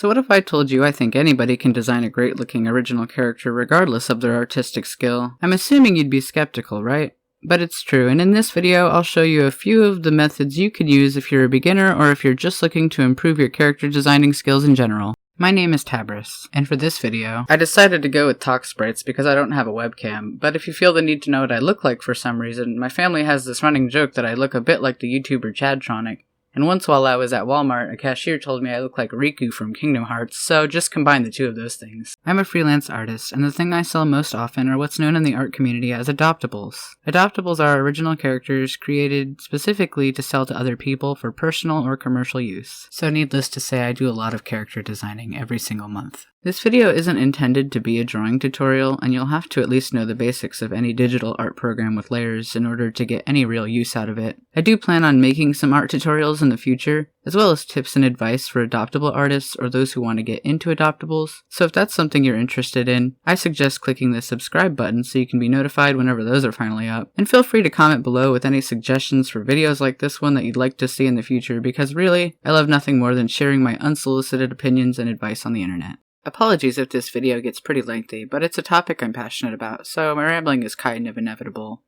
So what if I told you I think anybody can design a great looking original character regardless of their artistic skill? I'm assuming you'd be skeptical, right? But it's true, and in this video I'll show you a few of the methods you could use if you're a beginner or if you're just looking to improve your character designing skills in general. My name is Tabris, and for this video, I decided to go with talk sprites because I don't have a webcam, but if you feel the need to know what I look like for some reason, my family has this running joke that I look a bit like the YouTuber Chadtronic. And once while I was at Walmart, a cashier told me I look like Riku from Kingdom Hearts, so just combine the two of those things. I'm a freelance artist, and the thing I sell most often are what's known in the art community as adoptables. Adoptables are original characters created specifically to sell to other people for personal or commercial use. So needless to say, I do a lot of character designing every single month. This video isn't intended to be a drawing tutorial, and you'll have to at least know the basics of any digital art program with layers in order to get any real use out of it. I do plan on making some art tutorials in the future, as well as tips and advice for adoptable artists or those who want to get into adoptables, so if that's something you're interested in, I suggest clicking the subscribe button so you can be notified whenever those are finally up. And feel free to comment below with any suggestions for videos like this one that you'd like to see in the future, because really, I love nothing more than sharing my unsolicited opinions and advice on the internet. Apologies if this video gets pretty lengthy, but it's a topic I'm passionate about, so my rambling is kind of inevitable.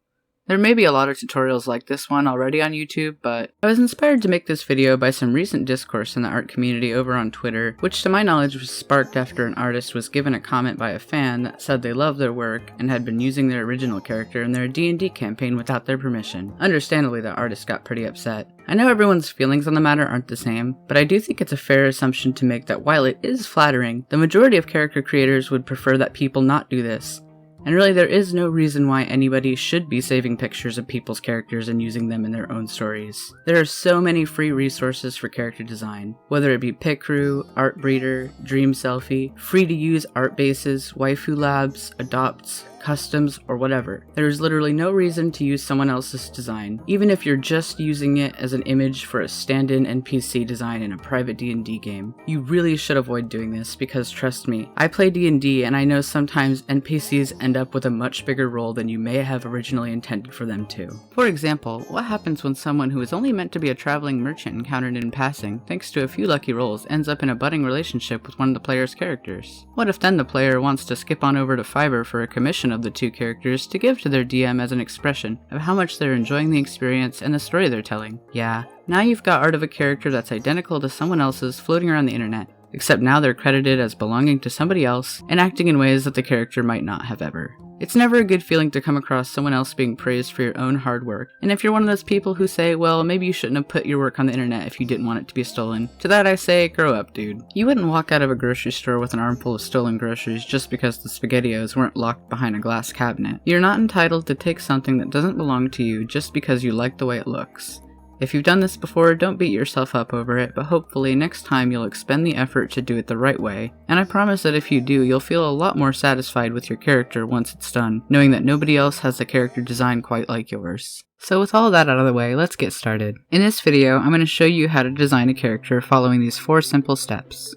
There may be a lot of tutorials like this one already on YouTube, but I was inspired to make this video by some recent discourse in the art community over on Twitter, which to my knowledge was sparked after an artist was given a comment by a fan that said they loved their work and had been using their original character in their D&D campaign without their permission. Understandably, the artist got pretty upset. I know everyone's feelings on the matter aren't the same, but I do think it's a fair assumption to make that while it is flattering, the majority of character creators would prefer that people not do this. And really, there is no reason why anybody should be saving pictures of people's characters and using them in their own stories. There are so many free resources for character design, whether it be Picrew, Artbreeder, Dream Selfie, free to use art bases, waifu labs, adopts, customs, or whatever. There is literally no reason to use someone else's design, even if you're just using it as an image for a stand-in NPC design in a private D&D game. You really should avoid doing this because trust me, I play D&D and I know sometimes NPCs end up with a much bigger role than you may have originally intended for them to. For example, what happens when someone who is only meant to be a traveling merchant encountered in passing, thanks to a few lucky rolls, ends up in a budding relationship with one of the player's characters? What if then the player wants to skip on over to Fiverr for a commission of the two characters to give to their DM as an expression of how much they're enjoying the experience and the story they're telling? Yeah, now you've got art of a character that's identical to someone else's floating around the internet, except now they're credited as belonging to somebody else and acting in ways that the character might not have ever. It's never a good feeling to come across someone else being praised for your own hard work, and if you're one of those people who say, well, maybe you shouldn't have put your work on the internet if you didn't want it to be stolen, to that I say, grow up, dude. You wouldn't walk out of a grocery store with an armful of stolen groceries just because the SpaghettiOs weren't locked behind a glass cabinet. You're not entitled to take something that doesn't belong to you just because you like the way it looks. If you've done this before, don't beat yourself up over it, but hopefully next time you'll expend the effort to do it the right way, and I promise that if you do, you'll feel a lot more satisfied with your character once it's done, knowing that nobody else has a character design quite like yours. So with all that out of the way, let's get started. In this video, I'm going to show you how to design a character following these 4 simple steps.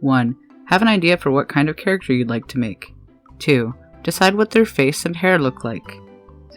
1. Have an idea for what kind of character you'd like to make. 2. Decide what their face and hair look like.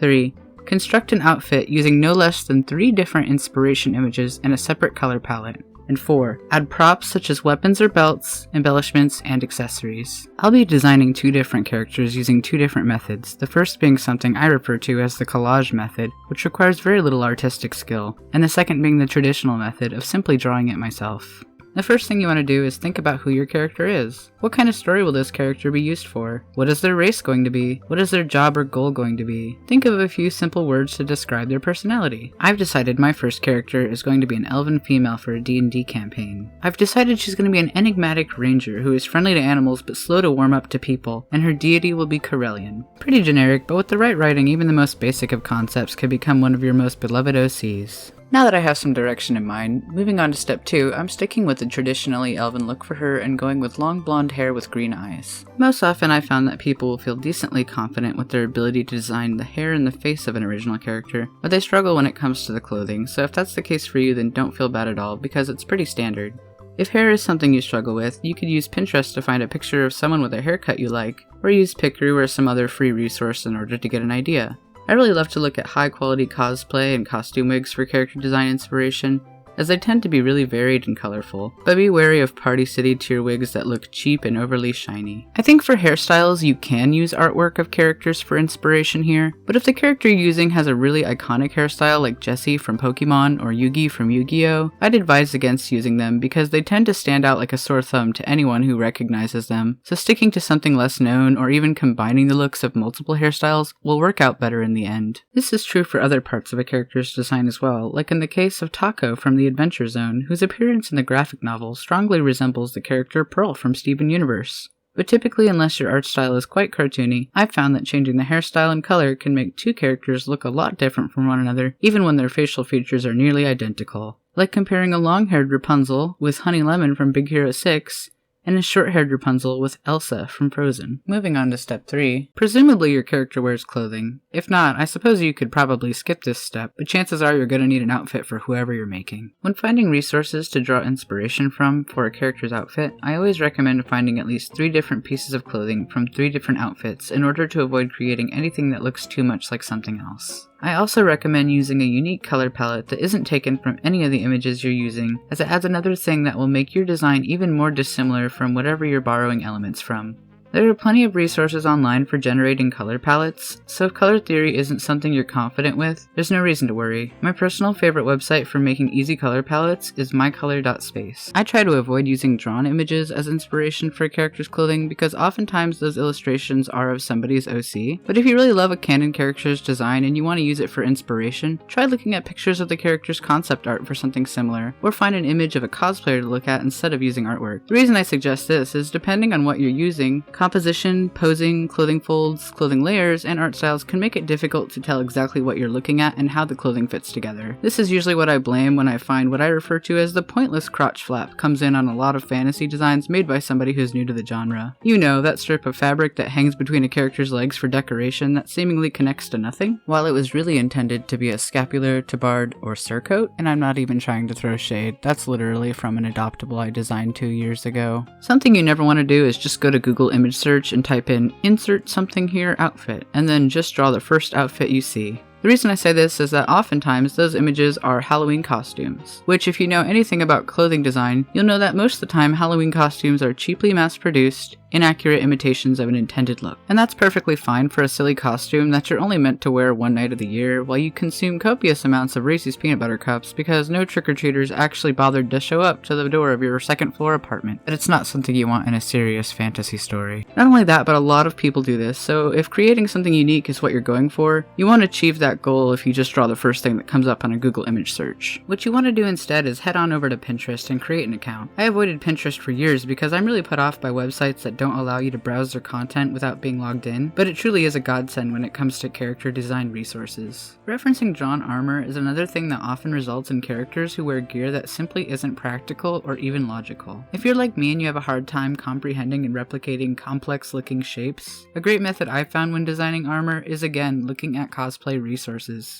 3. Construct an outfit using no less than 3 different inspiration images and a separate color palette. And 4. Add props such as weapons or belts, embellishments, and accessories. I'll be designing 2 different characters using 2 different methods, the first being something I refer to as the collage method, which requires very little artistic skill, and the second being the traditional method of simply drawing it myself. The first thing you want to do is think about who your character is. What kind of story will this character be used for? What is their race going to be? What is their job or goal going to be? Think of a few simple words to describe their personality. I've decided my first character is going to be an elven female for a D&D campaign. I've decided she's going to be an enigmatic ranger who is friendly to animals but slow to warm up to people, and her deity will be Corellian. Pretty generic, but with the right writing, even the most basic of concepts could become one of your most beloved OCs. Now that I have some direction in mind, moving on to step 2, I'm sticking with the traditionally elven look for her and going with long blonde hair with green eyes. Most often I found that people will feel decently confident with their ability to design the hair and the face of an original character, but they struggle when it comes to the clothing, so if that's the case for you then don't feel bad at all because it's pretty standard. If hair is something you struggle with, you could use Pinterest to find a picture of someone with a haircut you like, or use Picrew or some other free resource in order to get an idea. I really love to look at high quality cosplay and costume wigs for character design inspiration, as they tend to be really varied and colorful, but be wary of Party City tier wigs that look cheap and overly shiny. I think for hairstyles you can use artwork of characters for inspiration here, but if the character you're using has a really iconic hairstyle like Jessie from Pokemon or Yugi from Yu-Gi-Oh!, I'd advise against using them because they tend to stand out like a sore thumb to anyone who recognizes them, so sticking to something less known or even combining the looks of multiple hairstyles will work out better in the end. This is true for other parts of a character's design as well, like in the case of Taco from the Adventure Zone, whose appearance in the graphic novel strongly resembles the character Pearl from Steven Universe. But typically, unless your art style is quite cartoony, I've found that changing the hairstyle and color can make two characters look a lot different from one another, even when their facial features are nearly identical. Like comparing a long-haired Rapunzel with Honey Lemon from Big Hero 6, and a short-haired Rapunzel with Elsa from Frozen. Moving on to step 3. Presumably your character wears clothing. If not, I suppose you could probably skip this step, but chances are you're going to need an outfit for whoever you're making. When finding resources to draw inspiration from for a character's outfit, I always recommend finding at least 3 different pieces of clothing from 3 different outfits in order to avoid creating anything that looks too much like something else. I also recommend using a unique color palette that isn't taken from any of the images you're using, as it adds another thing that will make your design even more dissimilar from whatever you're borrowing elements from. There are plenty of resources online for generating color palettes, so if color theory isn't something you're confident with, there's no reason to worry. My personal favorite website for making easy color palettes is mycolor.space. I try to avoid using drawn images as inspiration for a character's clothing because oftentimes those illustrations are of somebody's OC, but if you really love a canon character's design and you want to use it for inspiration, try looking at pictures of the character's concept art for something similar, or find an image of a cosplayer to look at instead of using artwork. The reason I suggest this is depending on what you're using, composition, posing, clothing folds, clothing layers, and art styles can make it difficult to tell exactly what you're looking at and how the clothing fits together. This is usually what I blame when I find what I refer to as the pointless crotch flap comes in on a lot of fantasy designs made by somebody who's new to the genre. You know, that strip of fabric that hangs between a character's legs for decoration that seemingly connects to nothing, while it was really intended to be a scapular, tabard, or surcoat, and I'm not even trying to throw shade, that's literally from an adoptable I designed 2 years ago. Something you never want to do is just go to Google image search and type in insert something here outfit, and then just draw the first outfit you see. The reason I say this is that oftentimes those images are Halloween costumes, which if you know anything about clothing design, you'll know that most of the time Halloween costumes are cheaply mass-produced, inaccurate imitations of an intended look. And that's perfectly fine for a silly costume that you're only meant to wear one night of the year while you consume copious amounts of Reese's peanut butter cups because no trick-or-treaters actually bothered to show up to the door of your second floor apartment. But it's not something you want in a serious fantasy story. Not only that, but a lot of people do this, so if creating something unique is what you're going for, you won't achieve that goal if you just draw the first thing that comes up on a Google image search. What you want to do instead is head on over to Pinterest and create an account. I avoided Pinterest for years because I'm really put off by websites that don't allow you to browse their content without being logged in, but it truly is a godsend when it comes to character design resources. Referencing drawn armor is another thing that often results in characters who wear gear that simply isn't practical or even logical. If you're like me and you have a hard time comprehending and replicating complex looking shapes, a great method I've found when designing armor is again looking at cosplay resources.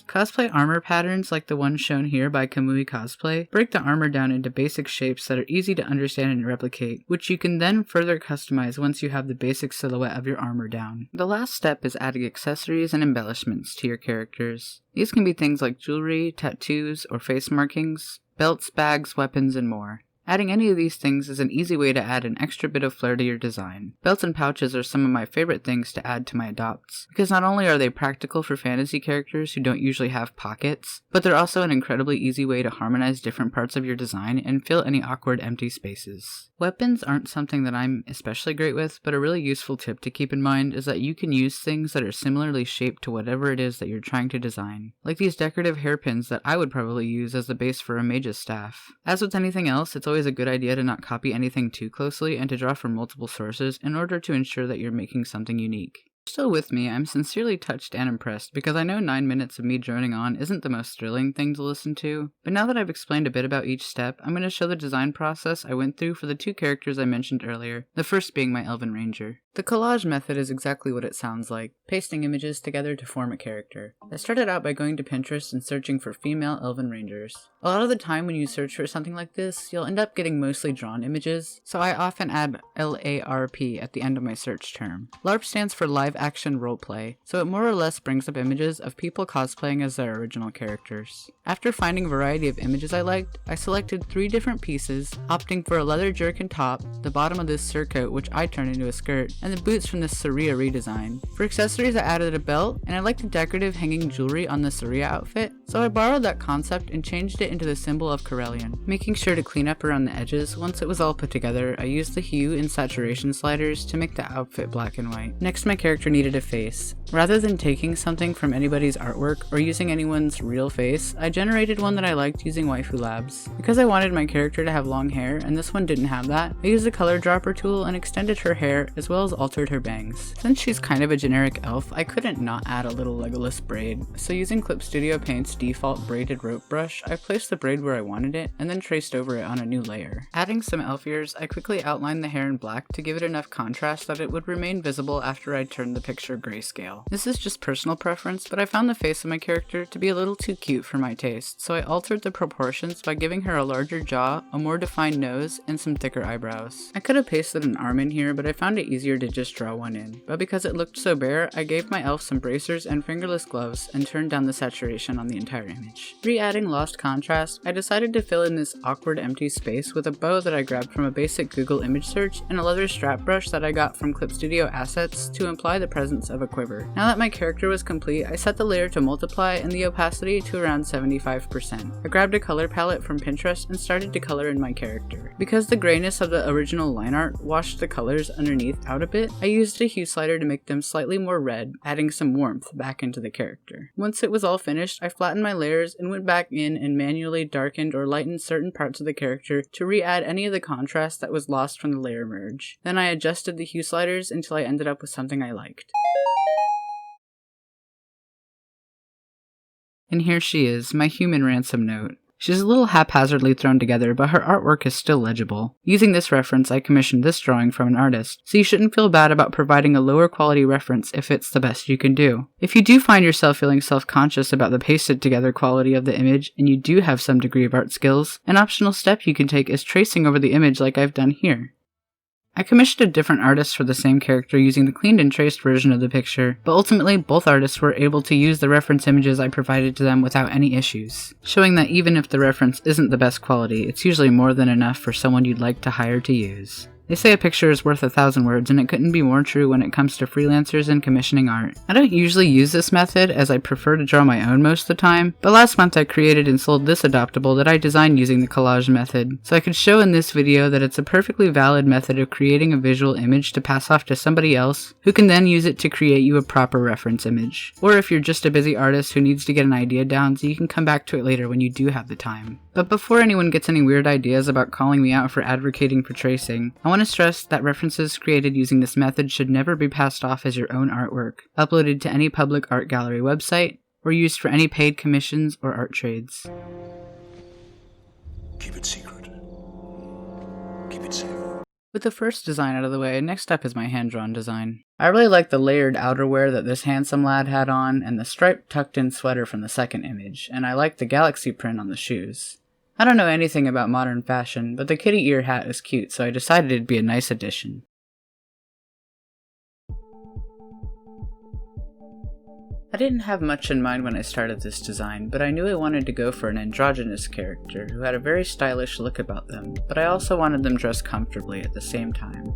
Cosplay armor patterns like the one shown here by Kamui Cosplay break the armor down into basic shapes that are easy to understand and replicate, which you can then further customize once you have the basic silhouette of your armor down. The last step is adding accessories and embellishments to your characters. These can be things like jewelry, tattoos, or face markings, belts, bags, weapons, and more. Adding any of these things is an easy way to add an extra bit of flair to your design. Belts and pouches are some of my favorite things to add to my adopts, because not only are they practical for fantasy characters who don't usually have pockets, but they're also an incredibly easy way to harmonize different parts of your design and fill any awkward empty spaces. Weapons aren't something that I'm especially great with, but a really useful tip to keep in mind is that you can use things that are similarly shaped to whatever it is that you're trying to design, like these decorative hairpins that I would probably use as the base for a mage's staff. As with anything else, it's always a good idea to not copy anything too closely and to draw from multiple sources in order to ensure that you're making something unique. If you're still with me, I'm sincerely touched and impressed because I know 9 minutes of me droning on isn't the most thrilling thing to listen to, but now that I've explained a bit about each step, I'm going to show the design process I went through for the 2 characters I mentioned earlier, the first being my Elven Ranger. The collage method is exactly what it sounds like, pasting images together to form a character. I started out by going to Pinterest and searching for female elven rangers. A lot of the time when you search for something like this, you'll end up getting mostly drawn images, so I often add LARP at the end of my search term. LARP stands for live action roleplay, so it more or less brings up images of people cosplaying as their original characters. After finding a variety of images I liked, I selected 3 different pieces, opting for a leather jerkin top, the bottom of this surcoat which I turned into a skirt, and the boots from this Saria redesign. For accessories I added a belt, and I liked the decorative hanging jewelry on the Saria outfit, so I borrowed that concept and changed it into the symbol of Corellian. Making sure to clean up around the edges, once it was all put together, I used the hue and saturation sliders to make the outfit black and white. Next, my character needed a face. Rather than taking something from anybody's artwork or using anyone's real face, I generated one that I liked using Waifu Labs. Because I wanted my character to have long hair, and this one didn't have that, I used the color dropper tool and extended her hair as well as altered her bangs. Since she's kind of a generic elf, I couldn't not add a little Legolas braid, so using Clip Studio Paint's default braided rope brush, I placed the braid where I wanted it and then traced over it on a new layer. Adding some elf ears, I quickly outlined the hair in black to give it enough contrast that it would remain visible after I turned the picture grayscale. This is just personal preference, but I found the face of my character to be a little too cute for my taste, so I altered the proportions by giving her a larger jaw, a more defined nose, and some thicker eyebrows. I could have pasted an arm in here, but I found it easier to just draw one in. But because it looked so bare, I gave my elf some bracers and fingerless gloves and turned down the saturation on the entire image. Re-adding lost contrast, I decided to fill in this awkward empty space with a bow that I grabbed from a basic Google image search and a leather strap brush that I got from Clip Studio Assets to imply the presence of a quiver. Now that my character was complete, I set the layer to multiply and the opacity to around 75%. I grabbed a color palette from Pinterest and started to color in my character. Because the grayness of the original line art washed the colors underneath out a bit, I used a hue slider to make them slightly more red, adding some warmth back into the character. Once it was all finished, I flattened my layers and went back in and manually darkened or lightened certain parts of the character to re-add any of the contrast that was lost from the layer merge. Then I adjusted the hue sliders until I ended up with something I liked. And here she is, my human ransom note. She's a little haphazardly thrown together, but her artwork is still legible. Using this reference, I commissioned this drawing from an artist, so you shouldn't feel bad about providing a lower quality reference if it's the best you can do. If you do find yourself feeling self-conscious about the pasted together quality of the image, and you do have some degree of art skills, an optional step you can take is tracing over the image like I've done here. I commissioned a different artist for the same character using the cleaned and traced version of the picture, but ultimately both artists were able to use the reference images I provided to them without any issues, showing that even if the reference isn't the best quality, it's usually more than enough for someone you'd like to hire to use. They say a picture is worth 1,000 words, and it couldn't be more true when it comes to freelancers and commissioning art. I don't usually use this method, as I prefer to draw my own most of the time, but last month I created and sold this adoptable that I designed using the collage method, so I could show in this video that it's a perfectly valid method of creating a visual image to pass off to somebody else, who can then use it to create you a proper reference image. Or if you're just a busy artist who needs to get an idea down so you can come back to it later when you do have the time. But before anyone gets any weird ideas about calling me out for advocating for tracing, I want to stress that references created using this method should never be passed off as your own artwork, uploaded to any public art gallery website, or used for any paid commissions or art trades. Keep it secret. Keep it safe. With the first design out of the way, next up is my hand-drawn design. I really like the layered outerwear that this handsome lad had on, and the striped tucked-in sweater from the second image, and I like the galaxy print on the shoes. I don't know anything about modern fashion, but the kitty ear hat is cute, so I decided it'd be a nice addition. I didn't have much in mind when I started this design, but I knew I wanted to go for an androgynous character who had a very stylish look about them, but I also wanted them dressed comfortably at the same time.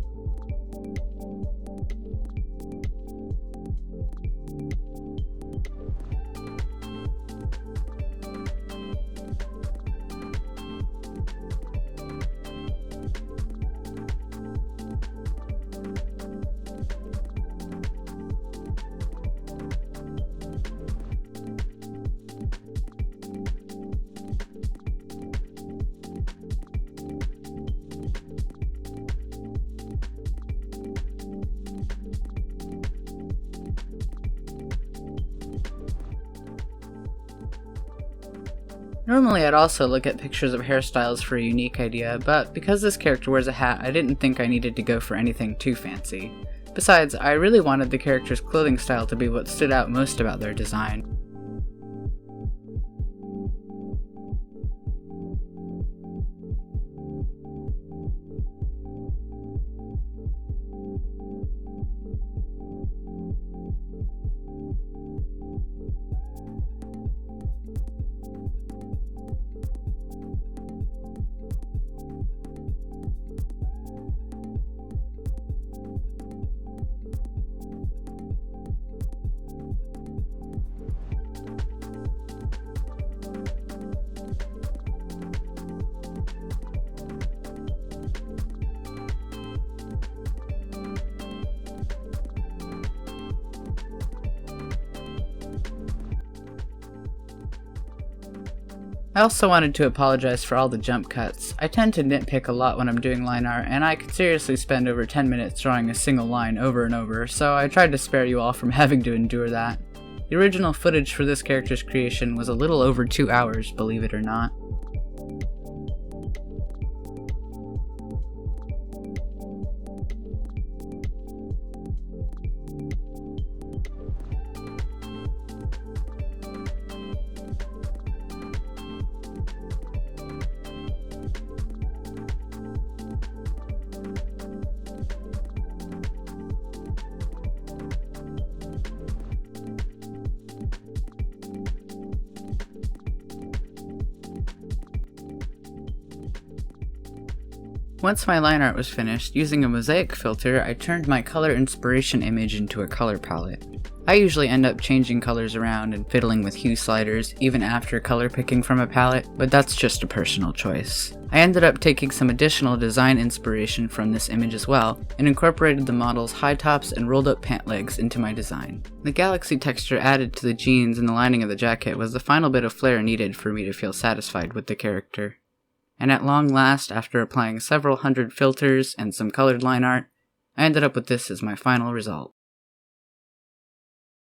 Normally I'd also look at pictures of hairstyles for a unique idea, but because this character wears a hat, I didn't think I needed to go for anything too fancy. Besides, I really wanted the character's clothing style to be what stood out most about their design. I also wanted to apologize for all the jump cuts. I tend to nitpick a lot when I'm doing line art, and I could seriously spend over 10 minutes drawing a single line over and over, so I tried to spare you all from having to endure that. The original footage for this character's creation was a little over 2 hours, believe it or not. Once my line art was finished, using a mosaic filter, I turned my color inspiration image into a color palette. I usually end up changing colors around and fiddling with hue sliders, even after color picking from a palette, but that's just a personal choice. I ended up taking some additional design inspiration from this image as well, and incorporated the model's high tops and rolled up pant legs into my design. The galaxy texture added to the jeans and the lining of the jacket was the final bit of flair needed for me to feel satisfied with the character. And at long last, after applying several hundred filters and some colored line art, I ended up with this as my final result.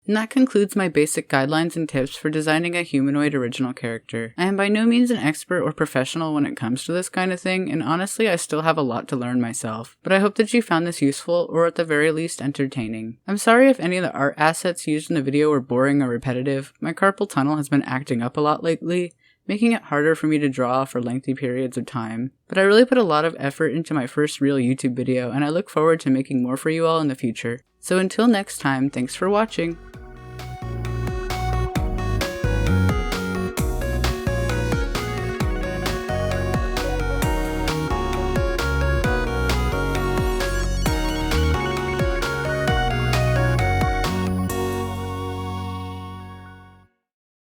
And that concludes my basic guidelines and tips for designing a humanoid original character. I am by no means an expert or professional when it comes to this kind of thing, and honestly I still have a lot to learn myself, but I hope that you found this useful, or at the very least entertaining. I'm sorry if any of the art assets used in the video were boring or repetitive. My carpal tunnel has been acting up a lot lately, making it harder for me to draw for lengthy periods of time. But I really put a lot of effort into my first real YouTube video, and I look forward to making more for you all in the future. So until next time, thanks for watching!